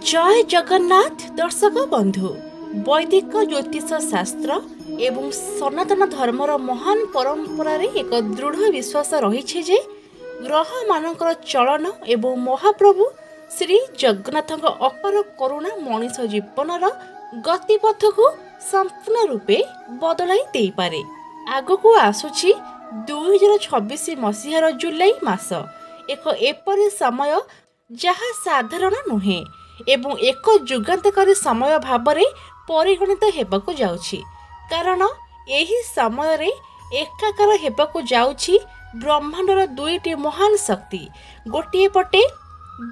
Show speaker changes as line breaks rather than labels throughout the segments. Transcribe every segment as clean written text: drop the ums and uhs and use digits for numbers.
जय जगन्नाथ दर्शक बंधु वैदिक ज्योतिष शास्त्र एवं सनातन धर्मर महान परंपरा रे एक दृढ़ विश्वास रही जे ग्रह मानकर चलन एवं महाप्रभु श्री जगन्नाथ अपार करुणा मनीष जीवनर गतिपथ को संपूर्ण रूपे बदलाई दे पारे। आगको आसुची 2026 मसीहार जुलाई मास एक एपरी समय जहाँ साधारण नुहे एवं एक जुगान्तकारी समय भावरे परिगणित हेबाकु जाउछि, कारण एही समय रे एकाकार हेबाकु जाउछि ब्रह्मांडर दुईटी महान शक्ति। गोटिए पटे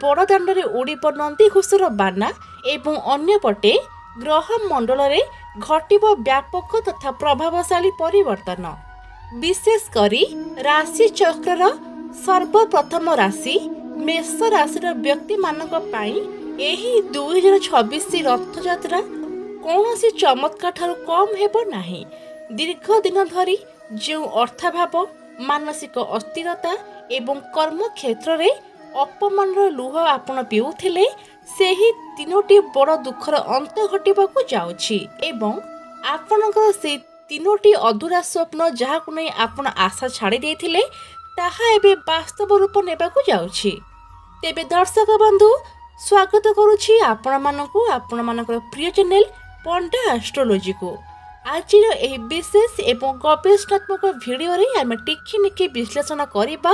बड़दाण्डरे उड़िब नंदीघोषर बाना एवं अन्य पटे ग्रह मंडल रे घटिब व्यापक तथा प्रभावशाली परिवर्तन। विशेष करी राशि चक्रर सर्वप्रथम राशि मेष राशिर व्यक्ति मानक पाई एही 2026 रथयात्रा कौनसी चमत्कार ठारू कम हेबो नाही। दीर्घ दिन धरी जो अर्थाभाव मानसिक अस्थिरता एवं कर्म क्षेत्र रे अपमानर लुह आपण पिउथिले सेही तीनोटी बड़ दुखर अंत घटिबाकू जाउछि एवं आपणकर से तीनोटी अधूरा स्वप्न जहाकु नै आपण आशा छाड़ी देथिले ताहा एबे वास्तव रूप नेबाकू जाउछि। तेबे दर्शक बंधु स्वागत करुछि आपण मानकर प्रिय चैनल पंडा एस्ट्रोलॉजी को। आज एही विशेष एवं गवेषणात्मक वीडियो रे आमे टिखिनिखि विश्लेषण करिबा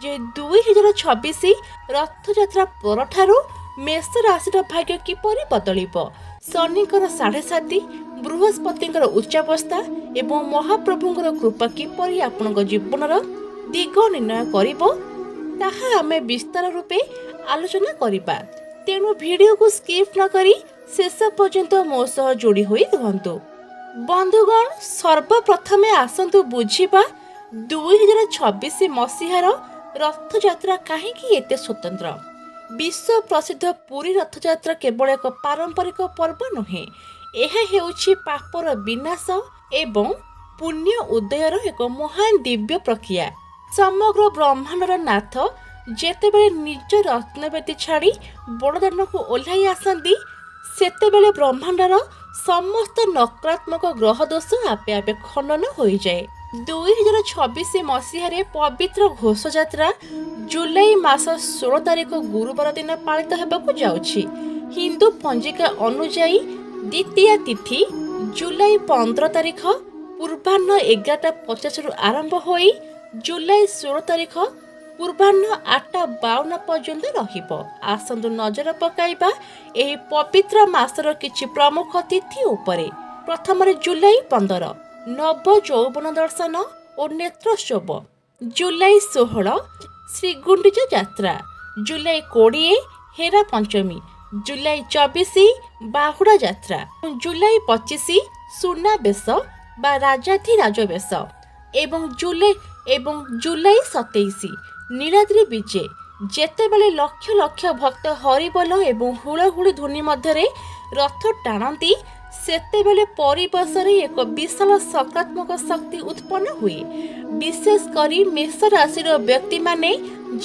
जे 2026 रथयात्रा परठारु मेष राशिर भाग्य किपरि बदलिब, शनिकर 7.5 बृहस्पतिଙ୍କର उच्चावस्था एवं महाप्रभुଙ୍କର कृपा किपरि आपणक जीवनर दिग निर्णय करिब ताहा आमे विस्तार रूपे आलोचना करिबा। तेणु वीडियो को स्किप न करी शेष पर्यंत मो सह जोड़ी होई रुहंतु। बंधुगण, सर्वप्रथमे आसंतु बुझिबा 2026 मसीहार रथयात्रा काहेकि एते स्वतंत्र। विश्व प्रसिद्ध पुरी रथयात्रा केवल एक पारंपरिक पर्व नुहे, यह हेउछि पापर विनाश एवं पुण्य उदयर एक महान दिव्य प्रक्रिया। समग्र ब्रह्मांडर नाथ जेतेबेले निज रत्नवेदी छाड़ी बड़दाण्ड को ओह्लाई आसंती सेतेबेले ब्रह्मांडर समस्त नकारात्मक ग्रह दोष आपे आपे खंडन हो जाए। 2026 मसीह पवित्र घोषयात्रा जुलाई मास 16 तारिख गुरुवार दिन पालित हेबाकू जाउछि। हिंदू पंजिका अनुजाई द्वितीय तिथि जुलाई 15 तारिख पूर्वाह्न 11:50 आरंभ होई जुलाई 16 तारिख पूर्वाह्न 8:52 पर्यंत रहिबो। आसंतु नजर पकाइबा एही पवित्र मासर किछि प्रमुख तिथि उपरे। प्रथम जुलाई 15 नव यौवन दर्शन और नेत्रोत्सव, जुलाई 16 श्री गुंडीचा यात्रा, जुलाई 20 हेरा पंचमी, जुलाई 24 बाहुड़ा यात्रा, जुलाई 25 सुनाबेश बा राजाधिराज बेश एवं जुलाई 27 नीलाद्रि विजे। जेतेबेले लक्ष लक्ष भक्त हरिबोल एवं हुलहुली ध्वनि मध्यरे रथ टाणती सेतेबेले परिवेशरे एक विशाल सकारात्मक शक्ति उत्पन्न हुए। विशेष करी मेष राशिर व्यक्ति माने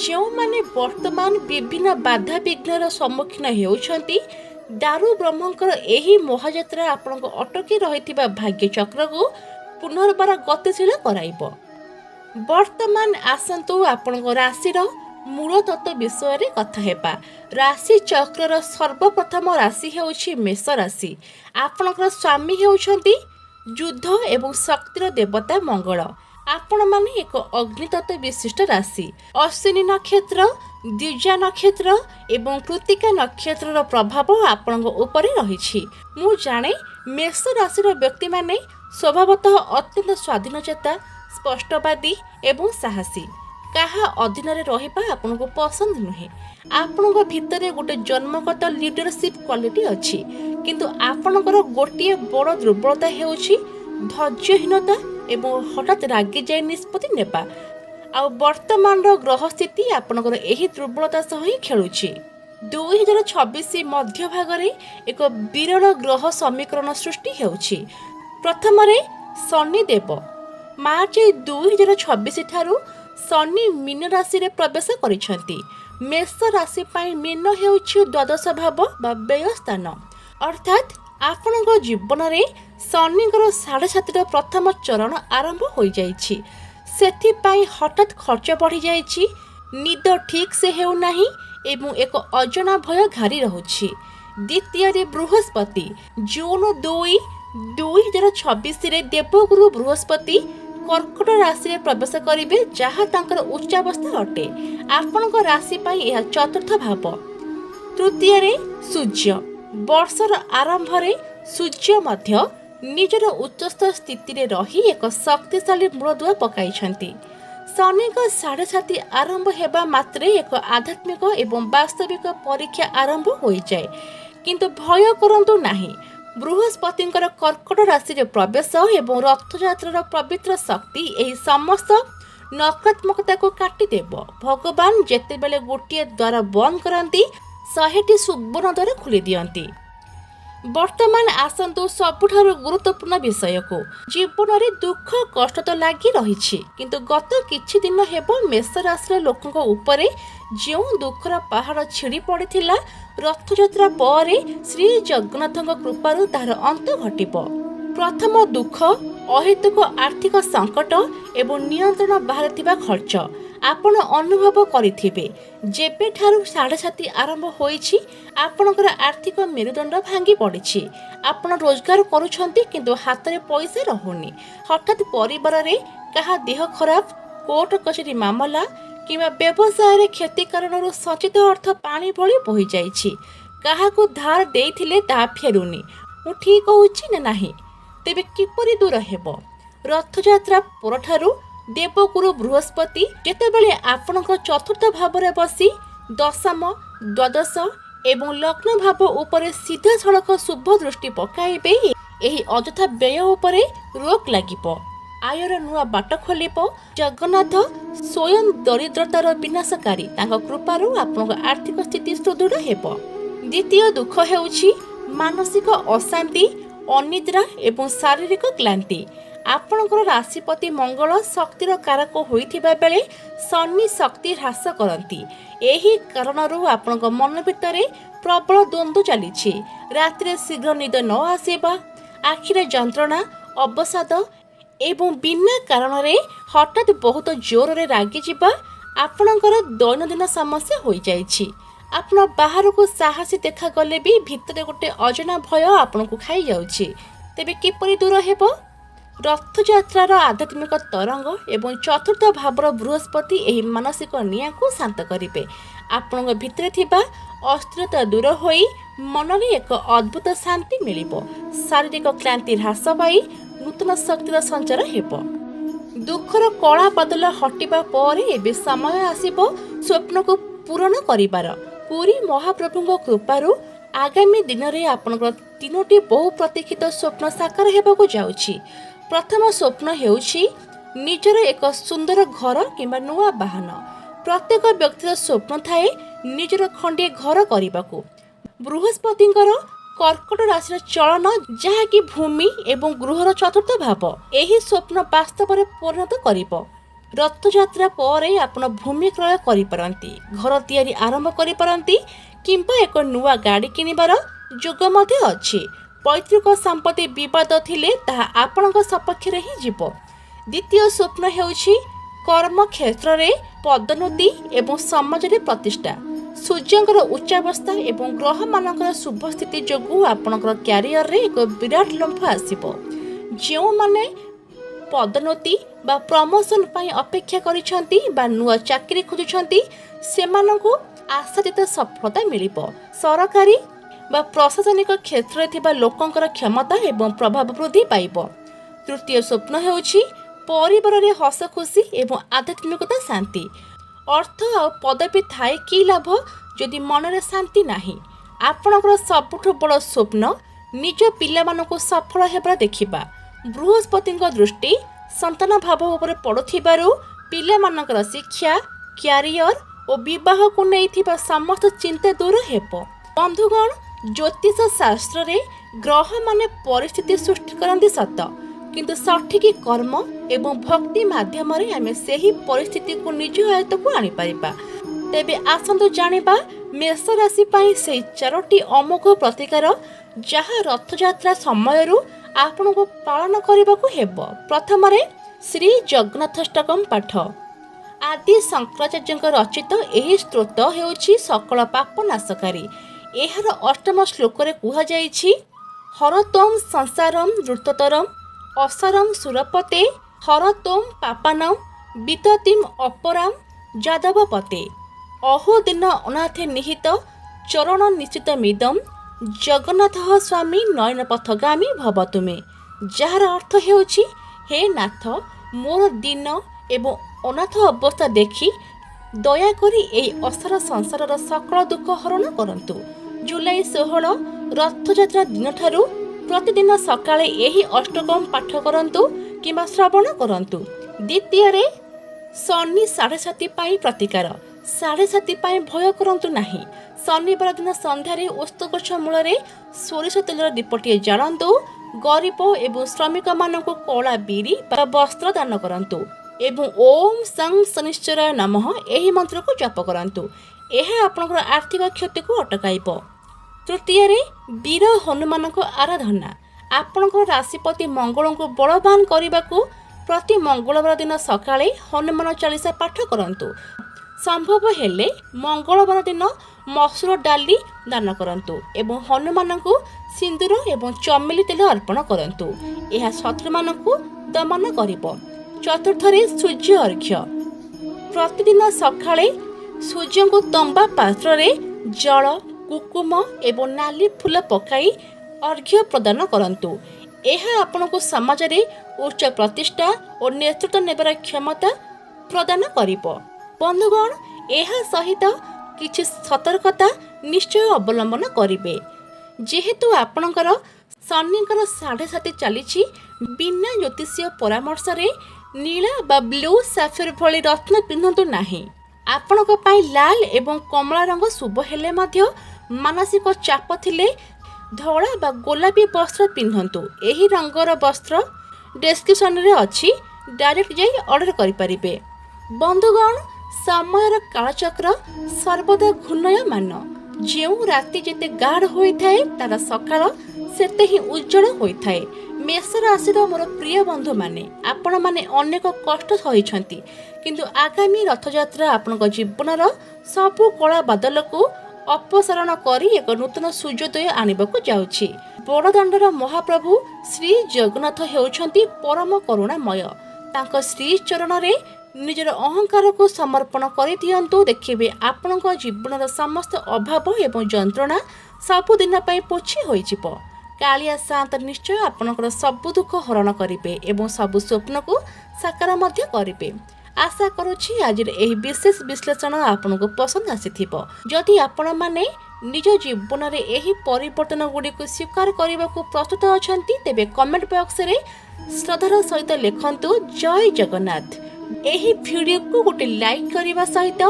जो माने वर्तमान विभिन्न बाधा विघ्नर सम्मुखीन हेउछंती, दारु ब्रह्मंकर एही महायात्रा आपनक अटकी रहिथिबा भाग्य चक्र को पुनर्बार गतिशील कराइब। वर्तमान आसंतु आपनक राशिर मूल तत्व विषय रे कथा हेबा। राशि चक्रर सर्वप्रथम राशि हेउछि मेष राशि। आपनकर स्वामी हेउछंती युद्ध एवं शक्तिर देवता मंगल। आपण माने एक अग्नि तत्व विशिष्ट राशि। अश्विनी नक्षत्र, द्विजा नक्षत्र एवं कृतिका नक्षत्रर प्रभाव आपनक उपरे रहिछि। मु जाने मेष राशिर व्यक्ति माने स्वभावतः अत्यंत स्वाधीनचेता, स्पष्टवादी एवं साहसी। काहा अधीन रहिबा आपनको पसंद नुहे। आपनको भितरे गोटे जन्मगत लीडरशिप क्वालिटी अछि, किंतु आपनकर गोटिए बड़ दुर्बलता हेउछि धैर्यहीनता एवं हठात रागी जाय निष्पत्ति नेबा। आ वर्तमान ग्रह स्थिति आपनकर एही दुर्बलता सह ही खेलुछि। 2026 मध्य भागरे एक विरल ग्रह समीकरण सृष्टि हेउछि। प्रथम शनि देव मार्च 2026 ठारू शनि मीन राशि रे प्रवेश करिसेंती। मेष राशि पाई मीन हेउछि द्वादश भाव बा व्यय स्थान अर्थात आपणको जीवन रे शनिଙ୍କର 7.5 प्रथम चरण आरंभ हो जाइछि। सेथिपाई हठात खर्च बढ़ी जाइछि, निद ठीक से हेउ नाही एवं एक अजना भय घारी रहुछि। द्वितीय रे बृहस्पति जून 2, 2026 रे देवगुरु बृहस्पति कर्कट राशि रे प्रवेश करिवे, जहाँ तांकर उच्चावस्था अटे। आपणक राशि पाई यह चतुर्थ भाव। तृतीय रे सूर्य वर्षर आरंभ रे सूर्य मध्य निजर उच्चस्थ स्थिति रे रही एक शक्तिशाली मूलदुआ पकाइछंती। शनिक 7.5 आरंभ हेबा मात्रे एक आध्यात्मिक एवं वास्तविक परीक्षा आरंभ हो जाए, किंतु भय करंतु नाही। बृहस्पतिंकर कर्कट राशि रे प्रवेश एवं रथयात्रार पवित्र शक्ति एही समस्त नकारात्मकता को काटिदेव। भगवान जेतेबेले गोटे द्वार बंद करती 100टी सुवर्ण द्वार खोली दियंती। वर्तमान आसंतु सबुठारु गुरुत्वपूर्ण विषय को। जीवन में दुख कष्ट तो लगी रही, किंतु गत किछि दिन हेब मेष राशि लोकंक उपरे जो दुखर पहाड़ छिड़ी पड़िथिला, रथयात्रा पर श्री जगन्नाथଙ୍କ कृपारु तार अंत घटिब। प्रथम दुख अहेतुक आर्थिक संकट एवं नियंत्रण बाहर थिबा खर्च आपण अनुभव करिथिबे। जेबे ठारू 7.5 आरंभ होईछि, आपणकर आर्थिक मेरुदंड भांगी पड़िछि। आपण रोजगार करूछंती, किंतु हाथ रे पैसा रहुनी। हठात परिवार रे कहा देह खराब, कोर्ट कचेरी मामला किंवा व्यवसाय रे क्षति कारणरू सचित अर्थ पानी भली बही जाइछि। काहाकू धार देइथिले ता फेरुनी। मु ठीक होउछि ना नाही? तेबे किपरि दूर हेबो? रथयात्रा परठारू देवगुरु बृहस्पति जेतेबेले आपणक चतुर्थ भाव रे बसी दशम, द्वादश एवं लग्न भाव उपरे सीधा सड़क शुभ दृष्टि पकाइबे, एही अजथा व्यय उपरे रोक लागिबो। आयर नुआ बाट खोलिबो। जगन्नाथ स्वयं दरिद्रतार विनाशकारी तांको कृपारु आपणक आर्थिक स्थिति सुदृढ़ हेबो। द्वितीय दुख हेउछि मानसिक अशांति, अनिद्रा एवं शारीरिक क्लांति। आपणकर राशिपति मंगल शक्तिर कारक होइथिबा बेले शनि शक्ति ह्रास करती। एही कारणरू आपणक मन भितरे प्रबल द्वंद्व चलीछि। रात्रि शीघ्र निद न आसेबा, आखिरे जंत्रणा, अवसाद एवं बिना कारण रे हठात बहुत जोर रे रागी जिबा आपणकर दैनंदिन समस्या हो जाइछि। आपण बाहर को साहसी देखा गले भी भितरे गोटे अजना भय आपन को खाई जाउछि। तेबे किपरि दूर हेबो? रथयात्रार आध्यात्मिक तरंग एवं चतुर्थ भावर बृहस्पति एही मानसिक निया को शांत करिवे। आपण भितरे थिबा अस्थिरता दूर होई मन में एक अद्भुत शांति मिलिबो। शारीरिक क्लांति ह्रास पाई नूतन शक्तिर संचार हेबो। दुखर कला बदल हटिबा पर एबे समय आसीबो स्वप्न को पूरण करिबार। पुरी महाप्रभुଙ୍କ कृपारु आगामी दिन रे आपनकर 3टी बहु प्रतीक्षित स्वप्न साकार हेबाकू जाउछि। प्रथम स्वप्न हेउछि निजर एक सुंदर घर किंबा नुआ वाहन। प्रत्येक व्यक्तिर स्वप्न थाए निजर खंडे घर करिबाकू। बृहस्पतिଙ୍କର कर्कट राशि चलन जहाँकि भूमि एवं गृहर चतुर्थ भाव एही स्वप्न वास्तव में परिणत करिब। रथयात्रा पर आपण भूमि क्रय करिपारंती, घर तैयारी आरंभ करिपारंती किंबा एक नुआ गाड़ी किनिबार जोग मध्य अछि। पैतृक संपत्ति विवाद थिले ताहा आपणक सपक्ष रे ही जीव। द्वितीय स्वप्न हेउछि कर्म क्षेत्र रे पदोन्नति एवं समाज रे प्रतिष्ठा। सूर्यंकर उच्चावस्था एवं ग्रह मानकर शुभ स्थिति जोगु आपणकर क्यारियर रे एक विराट लंफ आसीबो। जेउ माने पदोन्नति बा प्रमोशन पाई अपेक्षा करिसंती बा नुआ चाकरी खोजुछंती सेमानकु आशातीत सफलता मिलिबो। सरकारी बा प्रशासनिक क्षेत्र थिबा लोकंकर क्षमता एवं प्रभाव वृद्धि पाइबो। तृतीय स्वप्न हेउछि परिवार रे हस खुशी एवं आध्यात्मिकता शांति। अर्थ आ पदवी थाए कि लाभ जदि मन रे शांति नाही। आपणकर सबुठु बड़ स्वप्न निज पिला मानकु सफल हेबा देखिबा। बृहस्पतिଙ୍କ दृष्टि संतान भाव उपर पड़ुथिबारु पिला मानकर शिक्षा, क्यारियर और विवाह को नहीं समस्त चिंता दूर हेबो। बंधुगण, ज्योतिष शास्त्र रे ग्रह माने परिस्थिति सृष्टि करती सत, किंतु सठिक कर्म एवं भक्ति माध्यम रे आमे सेही परिस्थिति को निज आयत को आनी परिबा। ତେବେ ଆସନ୍ତୁ ଜାଣିବା ମେଷ ରାଶି ପାଇଁ ସେହି 4ଟି ଅମୋଘ ପ୍ରତିକାର ଯାହା ରଥଯାତ୍ରା ସମୟରୁ ଆପଣଙ୍କୁ ପାଳନ କରିବାକୁ ହେବ। ପ୍ରଥମରେ ଶ୍ରୀ ଜଗନ୍ନାଥଷ୍ଟକମ୍ ପାଠ। ଆଦି ଶଙ୍କରାଚାର୍ଯ୍ୟଙ୍କ ରଚିତ ଏହି ସ୍ତୋତ୍ର ହେଉଛି ସକଳ ପାପ ନାଶକାରୀ। ଏହାର 8ମ ଶ୍ଲୋକରେ କୁହାଯାଇଛି, ହରତୋମ୍ ସଂସାରମ୍ ଦ୍ରୁତତରମ୍ ଅସାରମ୍ ସୁରପତେ ହରତୋମ୍ ପାପାନାମ୍ ବିତତିମ୍ ଅପରାମ୍ ଯାଦବପତେ ଅହୋ ଦିନ ଅନାଥେ ନିହିତ ଚରଣ ନିଶ୍ଚିତ ମିଦମ୍ ଜଗନ୍ନାଥ ସ୍ୱାମୀ ନୟନ ପଥଗାମୀ ଭବ ତୁମେ। ଯାହାର ଅର୍ଥ ହେଉଛି, ହେ ନାଥ, ମୋର ଦିନ ଏବଂ ଅନାଥ ଅବସ୍ଥା ଦେଖି ଦୟାକରି ଏହି ଅସାର ସଂସାରର ସକଳ ଦୁଃଖ ହରଣ କରନ୍ତୁ। ଜୁଲାଇ 16 ରଥଯାତ୍ରା ଦିନଠାରୁ ପ୍ରତିଦିନ ସକାଳେ ଏହି ଅଷ୍ଟକମ୍ ପାଠ କରନ୍ତୁ କିମ୍ବା ଶ୍ରବଣ କରନ୍ତୁ। ଦ୍ୱିତୀୟରେ ଶନି 7.5 ପାଇଁ ପ୍ରତିକାର। 7.5 ପାଇଁ ଭୟ କରନ୍ତୁ ନାହିଁ। ଶନିବାର ଦିନ ସନ୍ଧ୍ୟାରେ ଓସ୍ତ ଗଛ ମୂଳରେ ସୋରିଷ ତେଲର ଦୀପଟିଏ ଜାଳନ୍ତୁ। ଗରିବ ଏବଂ ଶ୍ରମିକମାନଙ୍କୁ କଳା ବିରି ବା ବସ୍ତ୍ର ଦାନ କରନ୍ତୁ ଏବଂ ଓମ୍ ସଂ ଶନିଶ୍ଚରାୟ ନମଃ ଏହି ମନ୍ତ୍ରକୁ ଜପ କରନ୍ତୁ। ଏହା ଆପଣଙ୍କର ଆର୍ଥିକ କ୍ଷତିକୁ ଅଟକାଇବ। ତୃତୀୟରେ ବୀର ହନୁମାନଙ୍କ ଆରାଧନା। ଆପଣଙ୍କର ରାଶିପତି ମଙ୍ଗଳଙ୍କୁ ବଳବାନ କରିବାକୁ ପ୍ରତି ମଙ୍ଗଳବାର ଦିନ ସକାଳେ ହନୁମାନ ଚାଳିଶା ପାଠ କରନ୍ତୁ। ସମ୍ଭବ ହେଲେ ମଙ୍ଗଳବାର ଦିନ ମସୁର ଡାଲି ଦାନ କରନ୍ତୁ ଏବଂ ହନୁମାନଙ୍କୁ ସିନ୍ଦୁର ଏବଂ ଚମେଲି ତେଲ ଅର୍ପଣ କରନ୍ତୁ। ଏହା ଶତ୍ରୁମାନଙ୍କୁ ଦମନ କରିବ। ଚତୁର୍ଥରେ ସୂର୍ଯ୍ୟ ଅର୍ଘ୍ୟ। ପ୍ରତିଦିନ ସକାଳେ ସୂର୍ଯ୍ୟଙ୍କୁ ତମ୍ବା ପାତ୍ରରେ ଜଳ, କୁକୁମ ଏବଂ ନାଲି ଫୁଲ ପକାଇ ଅର୍ଘ୍ୟ ପ୍ରଦାନ କରନ୍ତୁ। ଏହା ଆପଣଙ୍କୁ ସମାଜରେ ଉଚ୍ଚ ପ୍ରତିଷ୍ଠା ଓ ନେତୃତ୍ୱ ନେବାର କ୍ଷମତା ପ୍ରଦାନ କରିବ। ବନ୍ଧୁଗଣ, ଏହା ସହିତ କିଛି ସତର୍କତା ନିଶ୍ଚୟ ଅବଲମ୍ବନ କରିବେ। ଯେହେତୁ ଆପଣଙ୍କର ଶନିଙ୍କର 7.5 ଚାଲିଛି, ବିନା ଜ୍ୟୋତିଷୀୟ ପରାମର୍ଶରେ ନୀଳା ବା ବ୍ଲୁ ସାଫିର ଭଳି ରତ୍ନ ପିନ୍ଧନ୍ତୁ ନାହିଁ। ଆପଣଙ୍କ ପାଇଁ ଲାଲ ଏବଂ କମଳା ରଙ୍ଗ ଶୁଭ ହେଲେ ମଧ୍ୟ ମାନସିକ ଚାପ ଥିଲେ ଧଳା ବା ଗୋଲାପୀ ବସ୍ତ୍ର ପିନ୍ଧନ୍ତୁ। ଏହି ରଙ୍ଗର ବସ୍ତ୍ର ଡେସ୍କ୍ରିପସନରେ ଅଛି, ଡାଇରେକ୍ଟ ଯାଇ ଅର୍ଡର କରିପାରିବେ। ବନ୍ଧୁଗଣ, ସମୟର କାଳଚକ୍ର ସର୍ବଦା ଘୂର୍ଣ୍ଣୟମାନ। ଯେଉଁ ରାତି ଯେତେ ଗାଢ଼ ହୋଇଥାଏ ତାର ସକାଳ ସେତେ ହିଁ ଉଜ୍ଜଳ ହୋଇଥାଏ। ମେଷ ରାଶିର ମୋର ପ୍ରିୟ ବନ୍ଧୁମାନେ, ଆପଣମାନେ ଅନେକ କଷ୍ଟ ସହିଛନ୍ତି, କିନ୍ତୁ ଆଗାମୀ ରଥଯାତ୍ରା ଆପଣଙ୍କ ଜୀବନର ସବୁ କଳା ବାଦଲକୁ ଅପସାରଣ କରି ଏକ ନୂତନ ସୂର୍ଯ୍ୟୋଦୟ ଆଣିବାକୁ ଯାଉଛି। ବଡ଼ଦାଣ୍ଡର ମହାପ୍ରଭୁ ଶ୍ରୀ ଜଗନ୍ନାଥ ହେଉଛନ୍ତି ପରମ କରୁଣାମୟ। ତାଙ୍କ ଶ୍ରୀ ଚରଣରେ ନିଜର ଅହଙ୍କାରକୁ ସମର୍ପଣ କରିଦିଅନ୍ତୁ। ଦେଖିବେ ଆପଣଙ୍କ ଜୀବନର ସମସ୍ତ ଅଭାବ ଏବଂ ଯନ୍ତ୍ରଣା ସବୁଦିନ ପାଇଁ ପୋଛି ହୋଇଯିବ। କାଳିଆ ସାଆନ୍ତ ନିଶ୍ଚୟ ଆପଣଙ୍କର ସବୁ ଦୁଃଖ ହରଣ କରିବେ ଏବଂ ସବୁ ସ୍ୱପ୍ନକୁ ସାକାର ମଧ୍ୟ କରିବେ। ଆଶା କରୁଛି ଆଜିର ଏହି ବିଶେଷ ବିଶ୍ଳେଷଣ ଆପଣଙ୍କୁ ପସନ୍ଦ ଆସିଥିବ। ଯଦି ଆପଣମାନେ ନିଜ ଜୀବନରେ ଏହି ପରିବର୍ତ୍ତନ ଗୁଡ଼ିକୁ ସ୍ୱୀକାର କରିବାକୁ ପ୍ରସ୍ତୁତ ଅଛନ୍ତି, ତେବେ କମେଣ୍ଟ ବକ୍ସରେ ଶ୍ରଦ୍ଧାର ସହିତ ଲେଖନ୍ତୁ ଜୟ ଜଗନ୍ନାଥ। ଏହି ଭିଡ଼ିଓକୁ ଗୋଟେ ଲାଇକ୍ କରିବା ସହିତ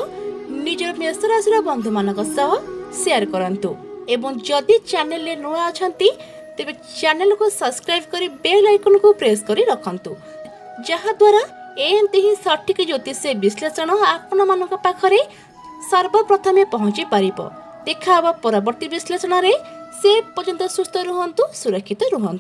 ନିଜର ମେଷ ରାଶିର ବନ୍ଧୁମାନଙ୍କ ସହ ସେୟାର କରନ୍ତୁ ଏବଂ ଯଦି ଚ୍ୟାନେଲରେ ନୂଆ ଅଛନ୍ତି ତେବେ ଚ୍ୟାନେଲକୁ ସବସ୍କ୍ରାଇବ୍ କରି ବେଲ୍ ଆଇକନକୁ ପ୍ରେସ୍ କରି ରଖନ୍ତୁ, ଯାହାଦ୍ୱାରା ଏମିତି ହିଁ ସଠିକ୍ ଜ୍ୟୋତିଷ ବିଶ୍ଳେଷଣ ଆପଣମାନଙ୍କ ପାଖରେ ସର୍ବପ୍ରଥମେ ପହଞ୍ଚି ପାରିବ। ଦେଖା ହେବ ପରବର୍ତ୍ତୀ ବିଶ୍ଳେଷଣରେ। ସେ ପର୍ଯ୍ୟନ୍ତ ସୁସ୍ଥ ରୁହନ୍ତୁ, ସୁରକ୍ଷିତ ରୁହନ୍ତୁ।